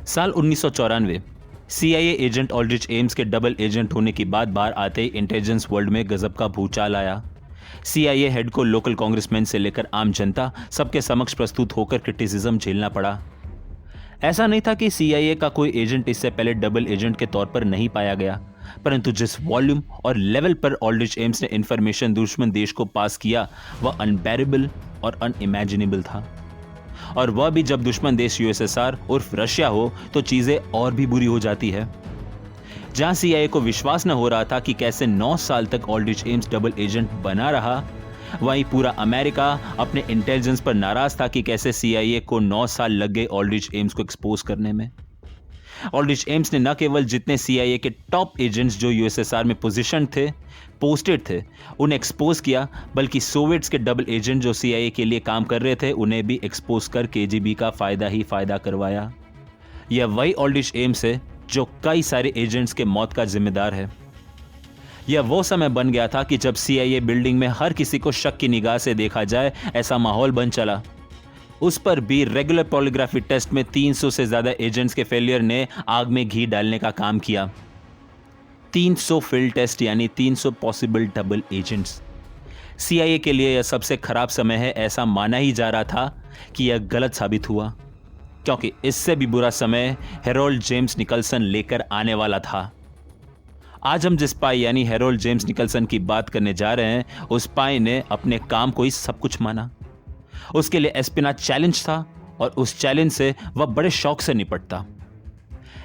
साल 1994 CIA agent ऑल्ड्रिच AIIMS के double agent होने की बात बाहर आते ही इंटेलिजेंस वर्ल्ड में गजब का भूचाल आया। सीआईए हेड को लोकल कांग्रेसमैन से लेकर आम जनता सबके समक्ष प्रस्तुत होकर क्रिटिसिज्म झेलना पड़ा। ऐसा नहीं था कि सीआईए का कोई एजेंट इससे पहले डबल एजेंट के तौर पर नहीं पाया गया, परंतु जिस वॉल्यूम और लेवल पर ऑल्ड्रिच एम्स ने इंफॉर्मेशन दुश्मन देश को पास किया वह अनबेरेबल और अनइमेजिनेबल था। और वह भी जब दुश्मन देश यूएसएसआर उर्फ रशिया हो तो चीजें और भी बुरी हो जाती है। जहां सीआईए को विश्वास न हो रहा था कि कैसे 9 साल तक ऑल्ड्रिच एम्स डबल एजेंट बना रहा, वहीं पूरा अमेरिका अपने इंटेलिजेंस पर नाराज था कि कैसे सीआईए को 9 साल लग गए ऑल्ड्रिच एम्स को एक्सपोज करने में। ऑल्ड्रिच एम्स ने न केवल जितने सीआईए के टॉप एजेंट्स जो यूएसएसआर में पोस्टेड थे उन्हें एक्सपोज किया, बल्कि सोवियट्स के डबल एजेंट जो सीआईए के लिए काम कर रहे थे उन्हें भी एक्सपोज कर केजीबी का फायदा ही फायदा करवाया। यह वही ऑल्ड्रिच एम्स है जो कई सारे एजेंट्स के मौत का जिम्मेदार है। यह वो समय बन गया था कि जब सीआईए बिल्डिंग में हर किसी को शक की निगाह से देखा जाए, ऐसा माहौल बन चला। उस पर भी रेगुलर पॉलीग्राफी टेस्ट में 300 से ज्यादा एजेंट्स के फेलियर ने आग में घी डालने का काम किया। 300 फील्ड टेस्ट यानी 300 पॉसिबल डबल एजेंट्स। सीआईए के लिए यह सबसे खराब समय है, ऐसा माना ही जा रहा था कि यह गलत साबित हुआ, क्योंकि इससे भी बुरा समय हेरोल्ड जेम्स निकलसन लेकर आने वाला था। आज हम जिस स्पाई यानी हेरोल्ड जेम्स निकलसन की बात करने जा रहे हैं, उस स्पाई ने अपने काम को ही सब कुछ माना। उसके लिए एस्पिनाच चैलेंज था और उस चैलेंज से वह बड़े शौक से निपटता।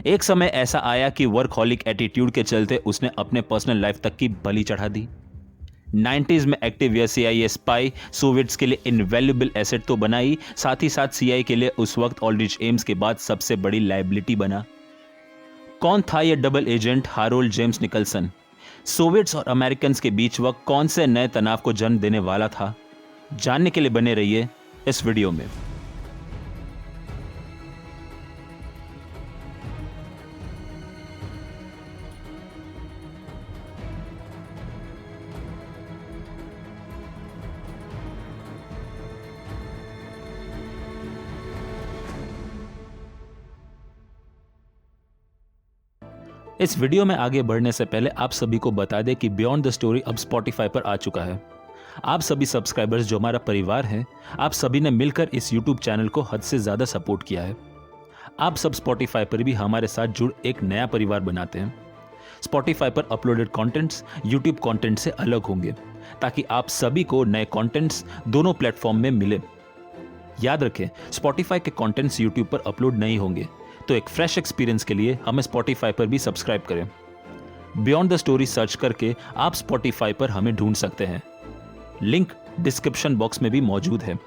एक समय ऐसा आया कि वर्कहॉलिक एटीट्यूड के चलते उसने अपने पर्सनल लाइफ तक की बलि चढ़ा दी। 90s में एक्टिव यह सीआईए स्पाई सोवियट्स के लिए इनवैल्यूएबल एसेट तो बना ही, साथ ही साथ सीआईए के लिए उस वक्त ऑल्ड्रिच एम्स के बाद सबसे बड़ी लायबिलिटी बना। कौन था यह double agent Harold James Nicholson? Soviets और अमेरिकन के बीच वह कौन से नए तनाव को जन्म देने वाला था? जानने के लिए बने रहिए इस वीडियो में। इस वीडियो में आगे बढ़ने से पहले आप सभी को बता दें कि बियॉन्ड द स्टोरी अब स्पॉटिफाई पर आ चुका है। आप सभी सब्सक्राइबर्स जो हमारा परिवार है, आप सभी ने मिलकर इस यूट्यूब चैनल को हद से ज़्यादा सपोर्ट किया है। आप सब स्पॉटिफाई पर भी हमारे साथ जुड़ एक नया परिवार बनाते हैं। स्पॉटिफाई पर अपलोडेड कंटेंट्स यूट्यूब कंटेंट से अलग होंगे, ताकि आप सभी को नए कंटेंट्स दोनों प्लेटफॉर्म में मिले। याद रखें, स्पॉटिफाई के कंटेंट्स यूट्यूब पर अपलोड नहीं होंगे, तो एक फ्रेश एक्सपीरियंस के लिए हमें स्पॉटिफाई पर भी सब्सक्राइब करें। बियॉन्ड द स्टोरी सर्च करके आप स्पॉटिफाई पर हमें ढूंढ सकते हैं। लिंक डिस्क्रिप्शन बॉक्स में भी मौजूद है।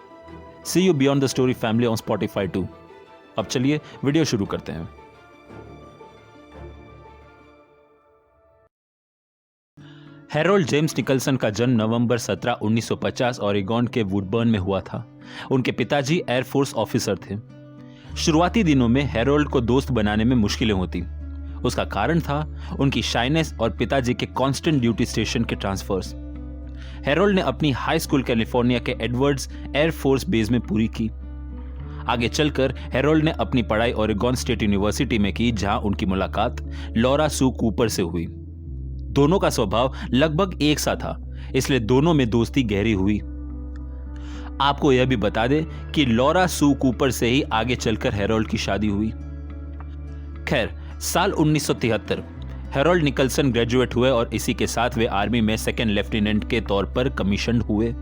See you beyond the story family on Spotify too. अब चलिए वीडियो शुरू करते हैं। हेरोल्ड जेम्स निकलसन का जन्म नवंबर 17, 1950 ओरेगॉन के वुडबर्न में हुआ था। उनके पिताजी एयरफोर्स ऑफिसर थे। शुरुआती दिनों में हेरोल्ड को दोस्त बनाने में मुश्किलें होती। उसका कारण था उनकी शाइनेस और पिताजी के कांस्टेंट ड्यूटी स्टेशन के ट्रांसफर्स। हेरोल्ड ने अपनी हाई स्कूल कैलिफोर्निया के एडवर्ड्स एयरफोर्स बेस में पूरी की। आगे चलकर हेरोल्ड ने अपनी पढ़ाई ओरेगॉन स्टेट यूनिवर्सिटी में की, जहां उनकी मुलाकात लॉरा सू कूपर से हुई। दोनों का स्वभाव लगभग एक सा था, इसलिए दोनों में दोस्ती गहरी हुई। आपको यह भी बता दें कि लॉरा सू कूपर से ही आगे चलकर हेरोल्ड की शादी हुई। खैर, साल 1973 हेरोल्ड निकलसन ग्रेजुएट हुए और इसी के साथ वे आर्मी में सेकंड लेफ्टिनेंट के तौर पर कमीशन हुए।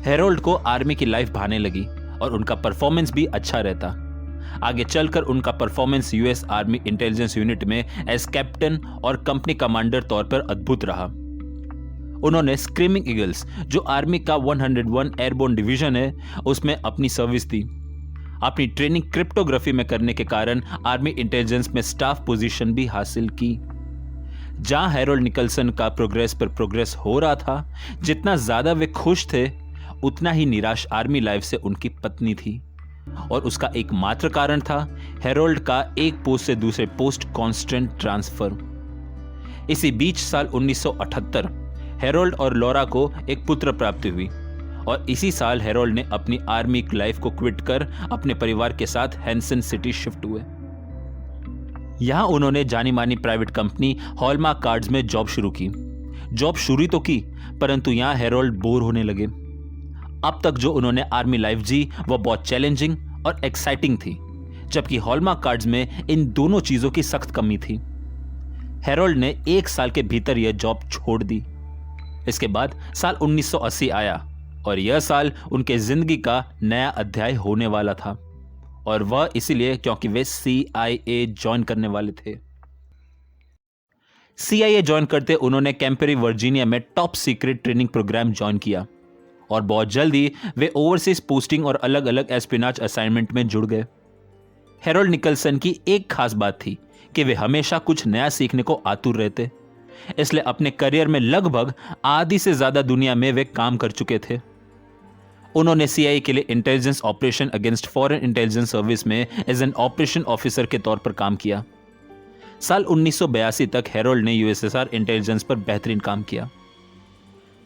हेरोल्ड को आर्मी की लाइफ भाने लगी और उनका परफॉर्मेंस भी अच्छा रहता। आगे चलकर उनका performance US army intelligence unit में एज कैप्टन और कंपनी कमांडर तौर पर अद्भुत रहा। उन्होंने स्क्रीमिंग ईगल्स, जो आर्मी का 101 एयरबोर्न डिवीजन है, उसमें अपनी सर्विस दी। अपनी ट्रेनिंग क्रिप्टोग्राफी में करने के कारण आर्मी इंटेलिजेंस में स्टाफ पोजीशन भी हासिल की। जहां हेरोल्ड निकलसन का प्रोग्रेस पर प्रोग्रेस हो रहा था, जितना ज्यादा वे खुश थे, उतना ही निराश आर्मी लाइफ से उनकी पत्नी थी। और उसका एकमात्र कारण था हेरोल्ड का एक पोस्ट से दूसरे पोस्ट कांस्टेंट ट्रांसफर। इसी बीच साल 1978 हेरोल्ड और लॉरा को एक पुत्र प्राप्ति हुई और इसी साल हेरोल्ड ने अपनी आर्मी लाइफ को क्विट कर अपने परिवार के साथ हैंसन सिटी शिफ्ट हुए। यहां उन्होंने जानी मानी प्राइवेट कंपनी हॉलमार्क कार्ड्स में जॉब शुरू की। जॉब शुरू तो की, परंतु यहां हेरोल्ड बोर होने लगे। अब तक जो उन्होंने आर्मी लाइफ जी वो बहुत चैलेंजिंग और एक्साइटिंग थी, जबकि हॉलमार्क कार्ड्स में इन दोनों चीजों की सख्त कमी थी। हेरोल्ड ने 1 साल के भीतर यह जॉब छोड़ दी। इसके बाद साल 1980 आया और यह साल उनके जिंदगी का नया अध्याय होने वाला था, और वह इसीलिए क्योंकि वे CIA ज्वाइन करने वाले थे। CIA ज्वाइन करते उन्होंने कैंपेरी वर्जीनिया में top secret training program join किया, और बहुत जल्दी वे ओवरसीज पोस्टिंग और अलग अलग एस्पिनाज असाइनमेंट में जुड़ गए। हेरोल्ड निकलसन की एक खास बात थी कि वे हमेशा कुछ नया सीखने को आतुर रहते, इसलिए अपने करियर में लगभग आधी से ज्यादा दुनिया में वे काम कर चुके थे। उन्होंने CIA के लिए intelligence operation against foreign intelligence service में एज एन ऑपरेशन ऑफिसर के तौर पर काम किया। साल 1982 तक हेरोल्ड ने USSR इंटेलिजेंस पर बेहतरीन काम किया।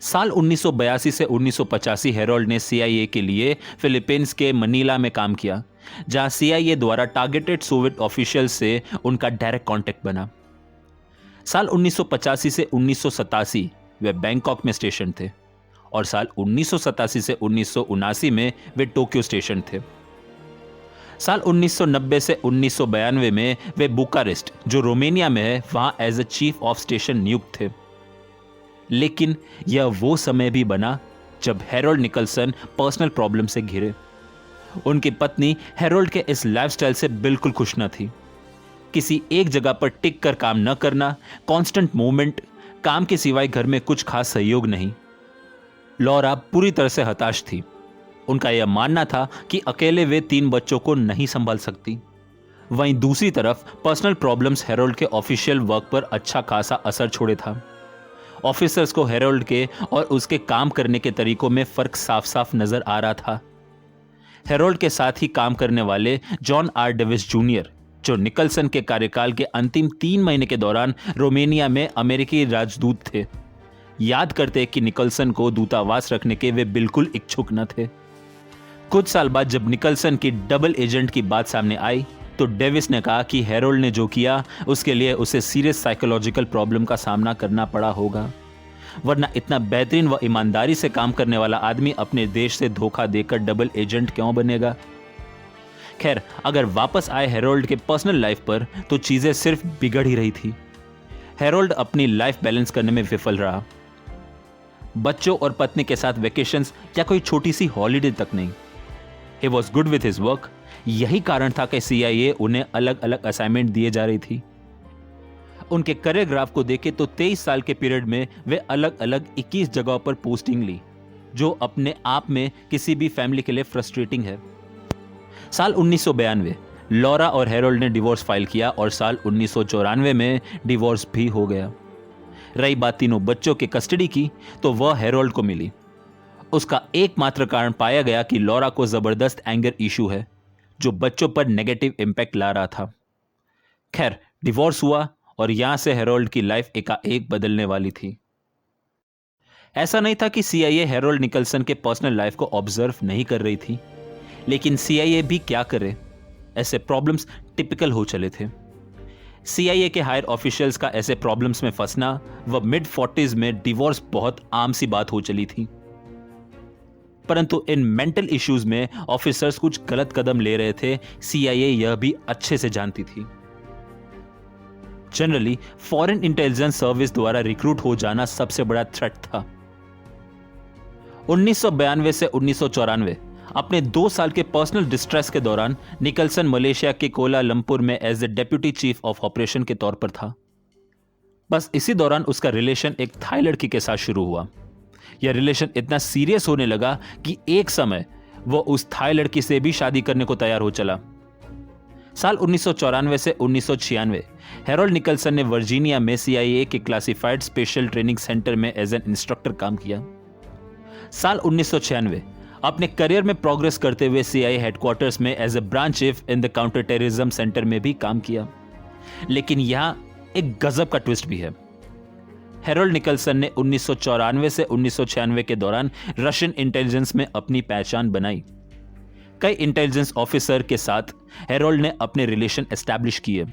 साल 1982 से 1985 हेरोल्ड ने CIA के लिए फिलीपींस के मनीला में काम किया, जहां CIA द्वारा टारगेटेड सोवियत ऑफिशियल से उनका डायरेक्ट कांटेक्ट बना। साल 1985 से 1987 वे बैंकॉक में स्टेशन थे, और साल 1987 से 1979 में वे टोक्यो स्टेशन थे। साल 1990 से 1992 में वे बुकारेस्ट, जो रोमानिया में है, वहां as a chief of station नियुक्त थे। लेकिन यह वो समय भी बना जब हेरोल्ड निकलसन पर्सनल प्रॉब्लम से घिरे। उनकी पत्नी हेरोल्ड के इस लाइफस्टाइल से बिल्कुल खुश न थी। किसी एक जगह पर टिक कर काम न करना, कांस्टेंट मूवमेंट, काम के सिवाय घर में कुछ खास सहयोग नहीं। लॉरा पूरी तरह से हताश थी। उनका यह मानना था कि अकेले वे 3 बच्चों को नहीं संभाल सकती। वहीं दूसरी तरफ पर्सनल प्रॉब्लम्स हेरोल्ड के ऑफिशियल वर्क पर अच्छा खासा असर छोड़े था। ऑफिसर्स को हेरोल्ड के और उसके काम करने के तरीकों में फर्क साफ साफ नजर आ रहा था। हेरोल्ड के साथ ही काम करने वाले जॉन R. डेविस जूनियर, जो निकलसन के कार्यकाल के अंतिम 3 महीने के दौरान रोमानिया में अमेरिकी राजदूत थे, याद करते कि निकलसन को दूतावास रखने के वे बिल्कुल इच्छुक न थे। कुछ साल बाद जब निकलसन की डबल एजेंट की बात सामने आई, तो डेविस ने कहा कि हेरोल्ड ने जो किया उसके लिए उसे सीरियस साइकोलॉजिकल प्रॉब्लम का सामना करना पड़ा होगा, वरना इतना बेहतरीन व ईमानदारी से काम करने वाला आदमी अपने देश से धोखा देकर डबल एजेंट क्यों बनेगा। खैर, अगर वापस आए हेरोल्ड के पर्सनल लाइफ पर, तो चीजें सिर्फ बिगड़ ही रही थी। हेरोल्ड अपनी लाइफ बैलेंस करने में विफल रहा। बच्चों और पत्नी के साथ वेकेशंस या कोई छोटी सी हॉलिडे तक नहीं। He was good with his work। यही कारण था कि CIA उन्हें अलग अलग असाइनमेंट दिए जा रही थी। उनके करियर ग्राफ को देखें तो 23 साल के पीरियड में वे अलग अलग 21 जगहों पर पोस्टिंग ली, जो अपने आप में किसी भी फैमिली के लिए फ्रस्ट्रेटिंग है। साल 1992 लॉरा और हेरोल्ड ने डिवोर्स फाइल किया, और साल 1994 में डिवोर्स भी हो गया। रही बात तीनों बच्चों के कस्टडी की, तो वह हेरोल्ड को मिली। उसका एकमात्र कारण पाया गया कि लॉरा को जबरदस्त एंगर इशू है, जो बच्चों पर नेगेटिव इंपैक्ट ला रहा था। खैर, डिवोर्स हुआ और यहां से हेरोल्ड की लाइफ एकाएक बदलने वाली थी। ऐसा नहीं था कि CIA हेरोल्ड निकलसन के पर्सनल लाइफ को ऑब्जर्व नहीं कर रही थी, लेकिन CIA भी क्या करे, ऐसे प्रॉब्लम्स टिपिकल हो चले थे। CIA के हायर ऑफिशियल्स का ऐसे प्रॉब्लम्स में फंसना व मिड 40s में डिवोर्स बहुत आम सी बात हो चली थी। परंतु इन मेंटल इश्यूज में ऑफिसर्स कुछ गलत कदम ले रहे थे, CIA यह भी अच्छे से जानती थी। जनरली फॉरेन इंटेलिजेंस सर्विस द्वारा रिक्रूट हो जाना सबसे बड़ा थ्रेट था। 1992 से 1994 अपने 2 साल के पर्सनल डिस्ट्रेस के दौरान निकलसन मलेशिया के कोलालंपुर में as a deputy chief of operation के तौर पर था। बस इसी दौरान उसका रिलेशन एक थाई लड़की के साथ शुरू हुआ। यह रिलेशन इतना सीरियस होने लगा कि एक समय वो उस थाई लड़की से भी शादी करने को तैयार हो चला। साल 1994 से 1996 हेरोल्ड निकलसन ने वर्जीनिया में CIA के क्लासिफाइड स्पेशल ट्रेनिंग सेंटर में एज एन इंस्ट्रक्टर काम किया। साल 1996 अपने करियर में प्रोग्रेस करते हुए CIA हेडक्वार्टर्स में as a branch chief in the counter terrorism centre में भी काम किया। लेकिन यहां एक गजब का ट्विस्ट भी है। हेरोल्ड निकलसन ने 1994 से 1996 के दौरान रशियन इंटेलिजेंस में अपनी पहचान बनाई। कई इंटेलिजेंस ऑफिसर के साथ हेरोल्ड ने अपने रिलेशन एस्टैब्लिश किए।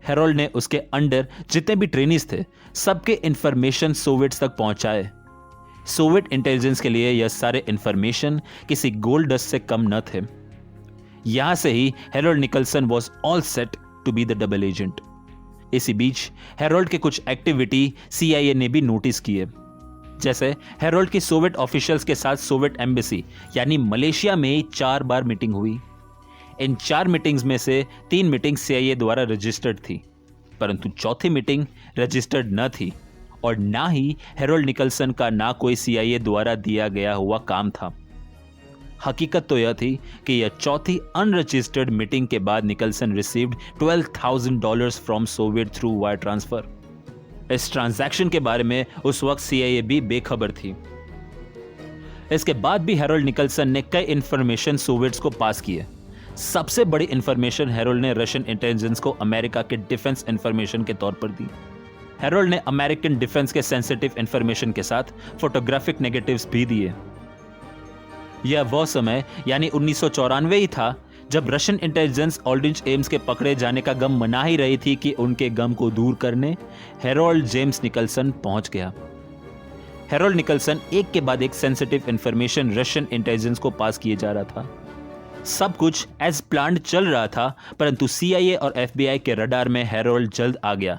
हेरोल्ड ने उसके अंडर जितने भी ट्रेनीज थे सबके इंफॉर्मेशन सोवियट्स तक पहुंचाए। सोवियत इंटेलिजेंस के लिए यह सारे इंफॉर्मेशन किसी गोल्ड डस्ट से कम न थे। यहां से ही Harold Nicholson was all set to be the double agent. इसी बीच हेरोल्ड के कुछ एक्टिविटी CIA ने भी नोटिस किए। जैसे हेरोल्ड की सोवियत ऑफिशियल्स के साथ सोवियत एम्बेसी यानी मलेशिया में 4 बार मीटिंग हुई। इन 4 मीटिंग्स में से 3 मीटिंग CIA द्वारा रजिस्टर्ड थी, परंतु चौथी मीटिंग रजिस्टर्ड न थी और ना ही हेरोल्ड निकलसन का ना कोई CIA द्वारा दिया गया हुआ काम था। हकीकत तो यह थी कि यह चौथी अनरजिस्टर्ड मीटिंग के बाद Nicholson received $12,000 from Soviet through wire transfer. इस ट्रांजैक्शन के बारे में उस वक्त CIA भी बेखबर थी। इसके बाद भी हेरोल्ड निकलसन ने कई इंफॉर्मेशन सोवियट्स को पास किए। सबसे बड़ी इंफॉर्मेशन हेरोल्ड ने रशियन इंटेलिजेंस को अमेरिका के डिफेंस इंफॉर्मेशन के तौर पर दी। हेरोल्ड ने अमेरिकन डिफेंस के सेंसिटिव इंफॉर्मेशन के साथ फोटोग्राफिक नेगेटिव्स भी दिए। यह वह समय यानी 1994 ही था जब रशियन इंटेलिजेंस ऑल्ड्रिच एम्स के पकड़े जाने का गम मना ही रही थी कि उनके गम को दूर करने हेरोल्ड जेम्स निकलसन पहुंच गया। हेरोल्ड निकलसन एक के बाद एक सेंसिटिव इंफॉर्मेशन रशियन इंटेलिजेंस को पास किए जा रहा था। सब कुछ एज प्लान्ड चल रहा था, परंतु CIA और FBI के रडार में हेरोल्ड जल्द आ गया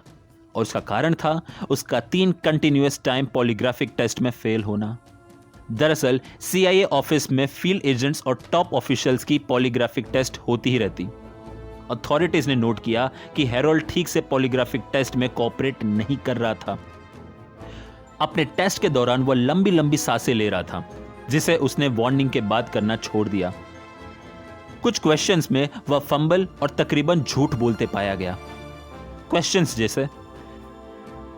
और उसका कारण था उसका 3 कंटिन्यूअस टाइम पॉलीग्राफिक टेस्ट में फेल होना। दरअसल CIA ऑफिस में फील्ड एजेंट्स और टॉप ऑफिशियल्स की पॉलीग्राफिक टेस्ट होती ही रहती। अथॉरिटीज ने नोट किया कि हेरोल्ड ठीक से पॉलीग्राफिक टेस्ट में कोऑपरेट नहीं कर रहा था। अपने टेस्ट के दौरान वह लंबी लंबी सांसें ले रहा था, जिसे उसने वार्निंग के बाद करना छोड़ दिया। कुछ क्वेश्चंस में वह फंबल और तकरीबन झूठ बोलते पाया गया। क्वेश्चंस जैसे,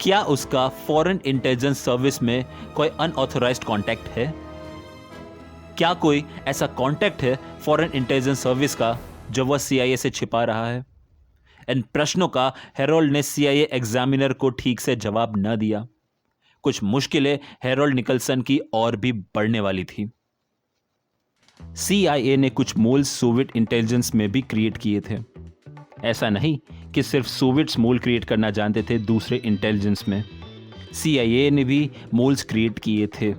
क्या उसका फॉरेन इंटेलिजेंस सर्विस में कोई अनऑथराइज्ड कांटेक्ट है? क्या कोई ऐसा कांटेक्ट है फॉरेन इंटेलिजेंस सर्विस का जो वह CIA से छिपा रहा है? इन प्रश्नों का हेरोल्ड ने CIA एग्जामिनर को ठीक से जवाब न दिया। कुछ मुश्किलें हेरोल्ड निकलसन की और भी बढ़ने वाली थी। CIA ने कुछ मोल्स सोवियत इंटेलिजेंस में भी क्रिएट किए थे। ऐसा नहीं कि सिर्फ सोवियट्स मोल क्रिएट करना जानते थे दूसरे इंटेलिजेंस में, CIA ने भी मोल्स क्रिएट किए थे।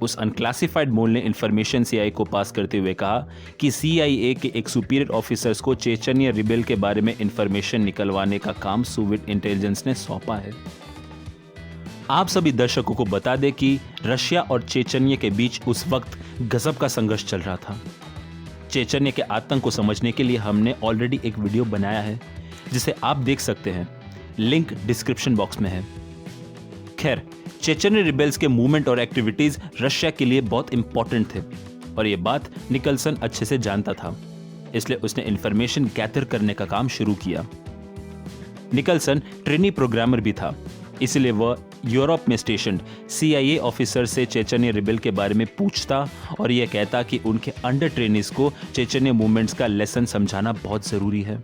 उस अनक्लासिफाइड मोल ने इंफॉर्मेशन CIA को पास करते हुए कहा कि CIA के एक सुपीरियर ऑफिसर्स को चेचनिया रिबेल के बारे में इंफॉर्मेशन निकलवाने का काम सोवियत इंटेलिजेंस ने सौंपा है। आप सभी दर्शकों को बता दें कि रशिया और चेचनिया के बीच उस वक्त गजब का संघर्ष चल रहा था। चेचनिया के आतंक को समझने के लिए हमने ऑलरेडी एक वीडियो बनाया है, जिसे आप देख सकते हैं, लिंक डिस्क्रिप्शन बॉक्स में है। खैर, चेचनिया रिबेल्स के मूवमेंट और एक्टिविटीज रशिया के लिए बहुत इंपॉर्टेंट थे और यह बात निकलसन अच्छे से जानता था, इसलिए उसने इंफॉर्मेशन गैदर करने का काम शुरू किया। निकलसन ट्रेनी प्रोग्रामर भी था, इसलिए वह यूरोप में स्टेशन्ड CIA ऑफिसर से चेचनिया रिबेल के बारे में पूछता और यह कहता कि उनके अंडर ट्रेनीज को चेचनिया मूवमेंट्स का लेसन समझाना बहुत जरूरी है।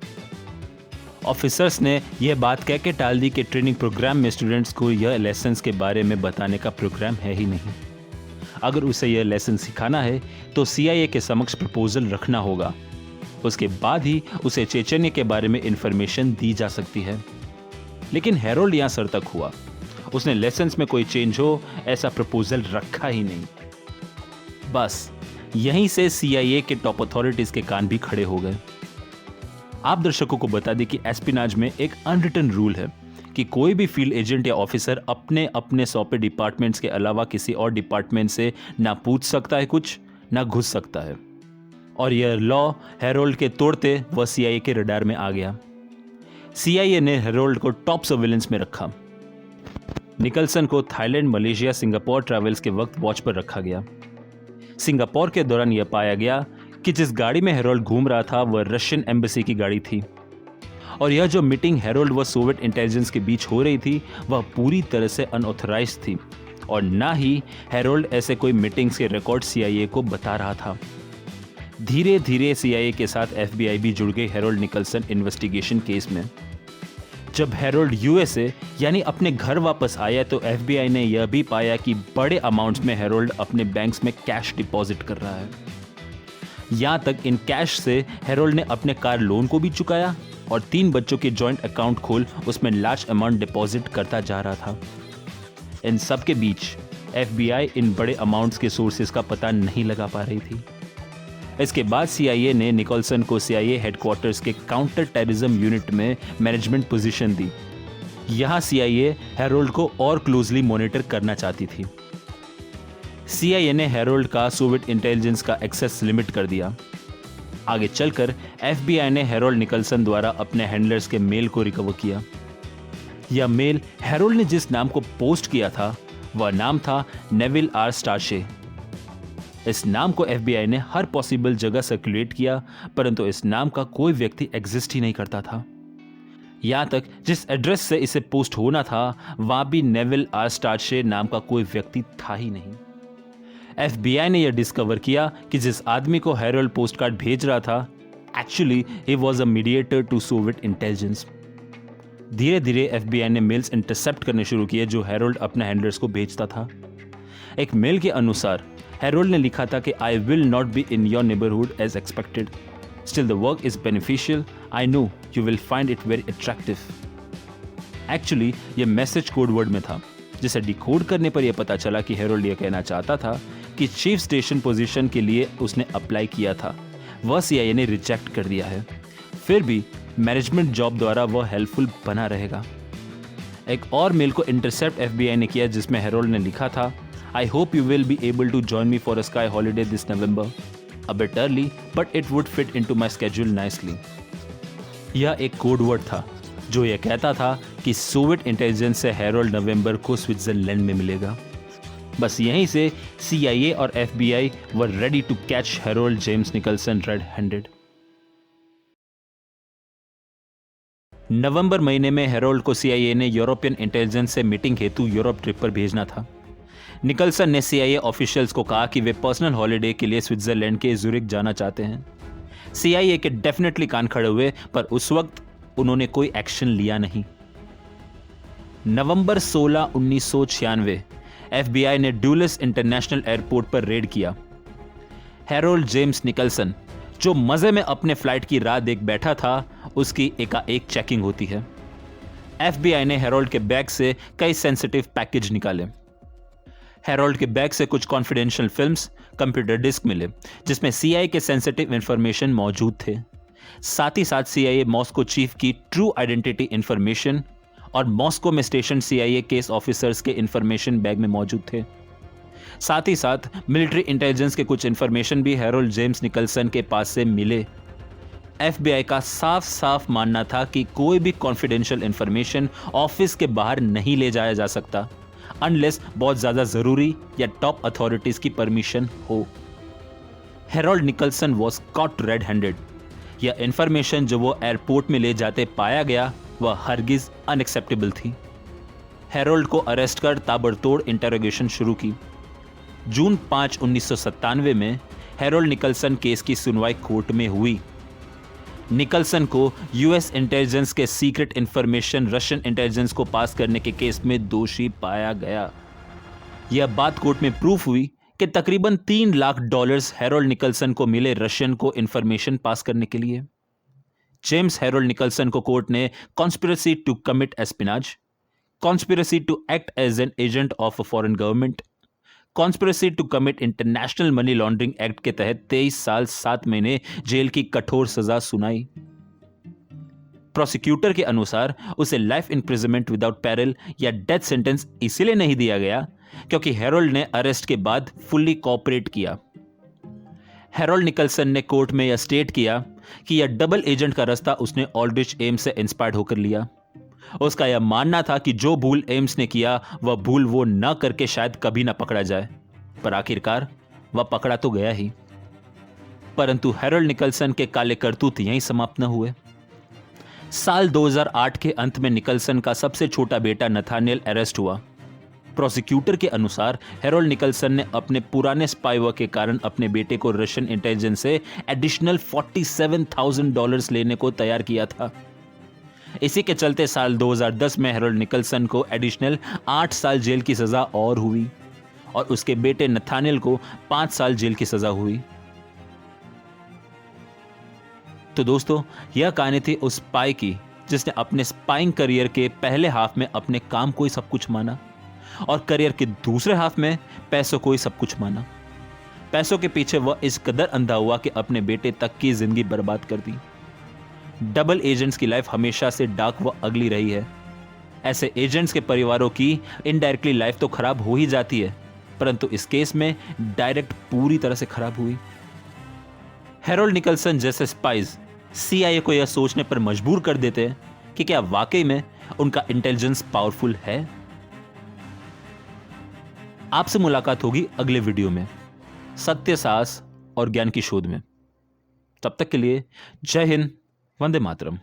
ऑफिसर्स ने यह बात कह के टाल दी कि ट्रेनिंग प्रोग्राम में स्टूडेंट्स को यह लेसन्स के बारे में बताने का प्रोग्राम है ही नहीं। अगर उसे यह लेसन सिखाना है तो CIA के समक्ष प्रपोजल रखना होगा, उसके बाद ही उसे चेचनिया के बारे में इंफॉर्मेशन दी जा सकती है। लेकिन हेरोल्ड यहां सरतक हुआ, उसने लेसन्स में कोई चेंज हो ऐसा प्रपोजल रखा ही नहीं। बस यहीं से CIA के टॉप अथॉरिटीज के कान भी खड़े हो गए। आप दर्शकों को बता दें कि एस्पिनाज में एक अनरिटन रूल है कि कोई भी फील्ड एजेंट या ऑफिसर अपने अपने सौंपे डिपार्टमेंट्स के अलावा किसी और डिपार्टमेंट से ना पूछ सकता है कुछ, ना घुस सकता है। और यह लॉ हेरोल्ड के तोड़ते वह CIA के रडार में आ गया। CIA ने हेरोल्ड को टॉप सर्विलेंस में रखा। निकलसन को थाईलैंड, मलेशिया, सिंगापुर ट्रैवल्स के वक्त वॉच पर रखा गया। सिंगापुर के दौरान यह पाया गया कि जिस गाड़ी में हेरोल्ड घूम रहा था वह रशियन एम्बेसी की गाड़ी थी और यह जो मीटिंग हेरोल्ड व सोवियत इंटेलिजेंस के बीच हो रही थी वह पूरी तरह से अनऑथराइज्ड थी और ना ही हेरोल्ड ऐसे कोई मीटिंग्स के रिकॉर्ड CIA को बता रहा था। धीरे धीरे CIA के साथ FBI भी जुड़ गई हेरोल्ड निकलसन इन्वेस्टिगेशन केस में। जब हेरोल्ड USA यानी अपने घर वापस आया तो FBI ने यह भी पाया कि बड़े अमाउंट्स में हेरोल्ड अपने बैंक्स में कैश डिपॉजिट कर रहा है। यहां तक इन कैश से हेरोल्ड ने अपने कार लोन को भी चुकाया और 3 बच्चों के जॉइंट अकाउंट खोल उसमें लार्ज अमाउंट डिपॉजिट करता जा रहा था। इन सब के बीच FBI इन बड़े अमाउंट्स के सोर्सेज का पता नहीं लगा पा रही थी। इसके बाद CIA ने निकोलसन को CIA हेडक्वार्टर्स के काउंटर टेररिज्म यूनिट में मैनेजमेंट पोजीशन दी। यहां CIA हेरोल्ड को और क्लोजली मॉनिटर करना चाहती थी। CIA ने हेरोल्ड का सोवियत इंटेलिजेंस का एक्सेस लिमिट कर दिया। आगे चलकर FBI ने हेरोल्ड निकलसन द्वारा अपने हैंडलर्स के मेल को रिकवर किया। यह मेल हेरोल्ड ने जिस नाम को पोस्ट किया था वह नाम था नेविल आर स्टार्शे। इस नाम को FBI ने हर पॉसिबल जगह सर्कुलेट किया, परंतु इस नाम का कोई व्यक्ति एग्जिस्ट ही नहीं करता था। यहां तक जिस एड्रेस से इसे पोस्ट होना था वहां भी नेविल आर स्टार्शे नाम का कोई व्यक्ति था ही नहीं। FBI ने यह डिस्कवर किया कि जिस आदमी को हेरोल्ड पोस्ट कार्ड भेज रहा था actually he was a mediator to Soviet intelligence. धीरे धीरे FBI ने मेल्स इंटरसेप्ट करने शुरू किए जो हेरोल्ड अपने हैंडलर्स को भेजता था। एक मेल के अनुसार हेरोल्ड ने लिखा था कि I will not be in your neighbourhood as expected, still the work is beneficial, I know you will find it very attractive. Actually यह मैसेज कोड वर्ड में था, जिसे डिकोड करने पर यह पता चला कि हेरोल्ड यह कहना चाहता था कि चीफ स्टेशन पोजीशन के लिए उसने अप्लाई किया था, वह CIA ने रिजेक्ट कर दिया है, फिर भी मैनेजमेंट जॉब द्वारा वह हेल्पफुल बना रहेगा। एक और मेल को इंटरसेप्ट FBI ने किया जिसमें हेरोल्ड ने लिखा था I hope you will be able to join me for a ski holiday this November, a bit early but it would fit into my schedule nicely. यह एक कोड वर्ड था जो यह कहता था कि सोवियत इंटेलिजेंस से हेरोल्ड नवंबर को स्विट्जरलैंड में मिलेगा। बस यहीं से CIA और FBI were ready to catch Harold James Nicholson red handed. नवंबर महीने में हेरोल्ड को CIA ने यूरोपियन इंटेलिजेंस से मीटिंग हेतु यूरोप ट्रिप पर भेजना था। निकलसन ने CIA ऑफिशियल्स को कहा कि वे पर्सनल हॉलिडे के लिए स्विट्जरलैंड के ज़ुरिक जाना चाहते हैं। CIA के डेफिनेटली कान खड़े हुए, पर उस वक्त उन्होंने कोई एक्शन लिया नहीं। नवंबर 16, 1996 FBI ने डुलिस इंटरनेशनल एयरपोर्ट पर रेड किया। हेरोल्ड जेम्स निकलसन जो मजे में अपने फ्लाइट की राह देख बैठा था, उसकी एकाएक चेकिंग होती है। FBI ने हेरोल्ड के बैग से कई सेंसिटिव पैकेज निकाले। हेरोल्ड के बैग से कुछ कॉन्फिडेंशियल फिल्म्स, कंप्यूटर डिस्क मिले जिसमें CIA के सेंसिटिव इंफॉर्मेशन मौजूद थे। साथ ही साथ CIA मॉस्को चीफ की ट्रू आइडेंटिटी इंफॉर्मेशन और मॉस्को में स्टेशन CIA केस ऑफिसर्स के इंफॉर्मेशन बैग में मौजूद थे। साथ ही साथ मिलिट्री इंटेलिजेंस के कुछ इंफॉर्मेशन भी हेरोल्ड जेम्स निकलसन के पास से मिले। FBI का साफ साफ मानना था कि कोई भी कॉन्फिडेंशियल इंफॉर्मेशन ऑफिस के बाहर नहीं ले जाया जा सकता अनलेस बहुत ज्यादा जरूरी या टॉप अथॉरिटीज की परमिशन हो। Harold Nicholson was caught red handed. यह इंफॉर्मेशन जो वो एयरपोर्ट में ले जाते पाया गया वह हरगिज अनएक्सेप्टेबल थी। हेरोल्ड को अरेस्ट कर ताबड़तोड़ इंटरोगेशन शुरू की। जून 5, 1997 में हेरोल्ड निकलसन केस की सुनवाई कोर्ट में हुई। निकलसन को US इंटेलिजेंस के सीक्रेट इंफॉर्मेशन रशियन इंटेलिजेंस को पास करने के केस में दोषी पाया गया। यह बात कोर्ट में प्रूफ हुई कि तकरीबन $3 लाख हेरोल्ड निकलसन को मिले रशियन को इंफॉर्मेशन पास करने के लिए। जेम्स हेरोल्ड निकलसन को कोर्ट ने conspiracy to commit espionage, conspiracy to act as an agent of a foreign government, conspiracy to commit international money laundering act के तहत 23 साल 7 महीने जेल की कठोर सजा सुनाई। प्रोसिक्यूटर के अनुसार उसे लाइफ इंप्रिजनमेंट विदाउट पैरल या डेथ सेंटेंस इसलिए नहीं दिया गया क्योंकि हेरोल्ड ने अरेस्ट के बाद फुल्ली कोऑपरेट किया। हेरोल्ड निकलसन ने कोर्ट में यह स्टेट किया कि यह डबल एजेंट का रास्ता उसने ऑल्ड्रिच एम्स से इंस्पायर्ड होकर लिया। उसका यह मानना था कि जो भूल एम्स ने किया वह भूल वो न करके शायद कभी न पकड़ा जाए, पर आखिरकार वह पकड़ा तो गया ही। परंतु हेरोल्ड निकलसन के काले करतूत यहीं समाप्त न हुए। साल 2008 के अंत में निकलसन का सबसे छोटा बेटा नथानियल अरेस्ट हुआ। प्रोसिक्यूटर के अनुसार हेरोल्ड निकलसन ने अपने पुराने स्पाई वर्क के कारण अपने बेटे को रशियन इंटेलिजेंस से एडिशनल $47,000 लेने को तैयार किया था। इसी के चलते साल 2010 में हेरोल्ड निकलसन को एडिशनल 8 साल जेल की सजा और हुई और उसके बेटे नथानियल को 5 साल जेल की सजा हुई। तो दोस्तों, यह कहानी थी उस स्पाई की जिसने अपने स्पाइंग करियर के पहले हाफ में अपने काम को ही सब कुछ माना और करियर के दूसरे हाफ में पैसों को ही सब कुछ माना। पैसों के पीछे वह इस कदर अंधा हुआ कि अपने बेटे तक की जिंदगी बर्बाद कर दी। डबल एजेंट्स की लाइफ हमेशा से डार्क व अगली रही है। ऐसे एजेंट्स के परिवारों की इनडायरेक्टली लाइफ तो खराब हो ही जाती है, परंतु इस केस में डायरेक्ट पूरी तरह से खराब हुई। हैरोल्ड निकलसन जैसे स्पाइज सीआईए को यह सोचने पर मजबूर कर देते हैं कि क्या वाकई में उनका इंटेलिजेंस पावरफुल है। आपसे मुलाकात होगी अगले वीडियो में सत्य, साहस और ज्ञान की शोध में। तब तक के लिए जय हिंद, वंदे मातरम।